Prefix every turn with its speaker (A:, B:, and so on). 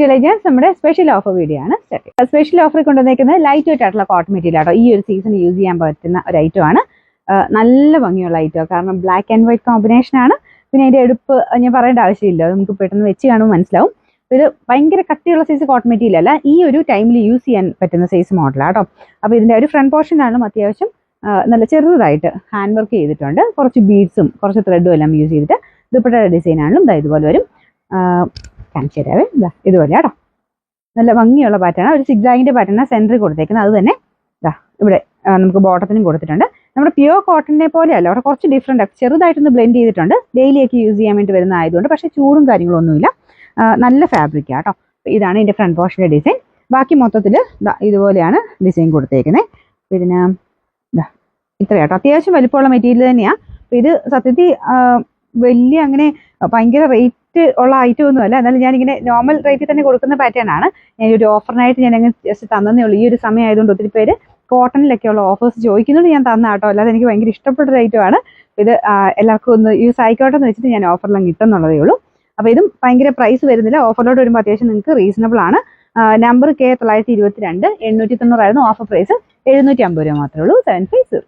A: നമ്മുടെ special offer video ആണ്. Special offer കൊണ്ടുവന്നേക്കുന്നത് light weight ആയിട്ടുള്ള കോട്ടൺ മെറ്റീരിയൽ ആട്ടോ. ഈ ഒരു സീസൺ യൂസ് ചെയ്യാൻ പറ്റുന്ന ഒരു ഐറ്റം ആണ്. നല്ല ഭംഗിയുള്ള ഐറ്റം, കാരണം ബ്ലാക്ക് ആൻഡ് വൈറ്റ് കോമ്പിനേഷൻ ആണ്. പിന്നെ അതിന്റെ എടുപ്പ് ഞാൻ പറയേണ്ട ആവശ്യമില്ല, നമുക്ക് പെട്ടെന്ന് വെച്ച് കാണുമ്പോൾ മനസ്സിലാവും. ഇത് ഭയങ്കര കട്ടിയുള്ള സൈസ് കോട്ടൺ മെറ്റീരിയൽ അല്ല, ഈ ഒരു ടൈമിൽ യൂസ് ചെയ്യാൻ പറ്റുന്ന സൈസ് മോഡലാണ് കേട്ടോ. അപ്പോൾ ഇതിന്റെ ഒരു ഫ്രണ്ട് പോർഷനാണ് അത്യാവശ്യം നല്ല ചെറുതായിട്ട് ഹാൻഡ് വർക്ക് ചെയ്തിട്ടുണ്ട്. കുറച്ച് ബീഡ്സും കുറച്ച് ത്രെഡും എല്ലാം യൂസ് ചെയ്തിട്ട് ദുപ്പട്ടയുടെ ഡിസൈൻ ആണെങ്കിലും ഇതുപോലെ വരും. കാണിച്ചു തരാവേ, ഇതുപോലെ കേട്ടോ. നല്ല ഭംഗിയുള്ള പാറ്റേൺ, ഒരു സിഗ്സാഗിന്റെ പാറ്റേൺ സെന്ററിൽ കൊടുത്തേക്കുന്നത്. അത് തന്നെ ഇവിടെ നമുക്ക് ബോട്ടത്തിനും കൊടുത്തിട്ടുണ്ട്. നമ്മുടെ പ്യുവർ കോട്ടണിനെ പോലെയല്ല, അവിടെ കുറച്ച് ഡിഫറെന്റ് ചെറുതായിട്ടൊന്ന് ബ്ലെൻഡ് ചെയ്തിട്ടുണ്ട്. ഡെയിലിയൊക്കെ യൂസ് ചെയ്യാൻ വേണ്ടി വരുന്ന ആയതുകൊണ്ട്, പക്ഷേ ചൂടും കാര്യങ്ങളൊന്നുമില്ല. നല്ല ഫാബ്രിക് ആട്ടോ. ഇതാണ് ഇതിന്റെ ഫ്രണ്ട് പോർഷന്റെ ഡിസൈൻ. ബാക്കി മൊത്തത്തിൽ ഇതുപോലെയാണ് ഡിസൈൻ കൊടുത്തേക്കുന്നത്. പിന്നെ ഇത്രയാട്ടോ, അത്യാവശ്യം വലിപ്പമുള്ള മെറ്റീരിയൽ തന്നെയാണ്. ഇത് സത്യത്തിൽ വലിയ അങ്ങനെ ഭയങ്കര റേറ്റ് ഉള്ള ഐറ്റം ഒന്നും അല്ല. എന്നാലും ഞാനിങ്ങനെ നോർമൽ റേറ്റിൽ തന്നെ കൊടുക്കുന്ന പാറ്റേൺ ആണ്. ഞാൻ ഒരു ഓഫറിനായിട്ട് ഞാൻ അങ്ങനെ ജസ്റ്റ് തന്നേ ഉള്ളൂ. ഈ ഒരു സമയം ആയതുകൊണ്ട് ഒത്തിരി പേര് കോട്ടണിലൊക്കെയുള്ള ഓഫേഴ്സ് ചോദിക്കുന്നുണ്ട്. ഞാൻ തന്ന കേട്ടോ, അല്ലാതെ എനിക്ക് ഭയങ്കര ഇഷ്ടപ്പെട്ട ഒരു ഐറ്റം ആണ്. ഇത് എല്ലാവർക്കും ഒന്ന് യൂസ് ആയിക്കോട്ടെ എന്ന് വെച്ചിട്ട് ഞാൻ ഓഫറിലും കിട്ടുന്നുള്ളതേ ഉള്ളൂ. അപ്പോൾ ഇതും ഭയങ്കര പ്രൈസ് വരുന്നില്ല. ഓഫറിലോട്ട് വരുമ്പോൾ അത്യാവശ്യം നിങ്ങൾക്ക് റീസണബിൾ ആണ്. നമ്പർ K 922 890 ഓഫർ പ്രൈസ് 750 രൂപ മാത്രമേ ഉള്ളൂ. 750.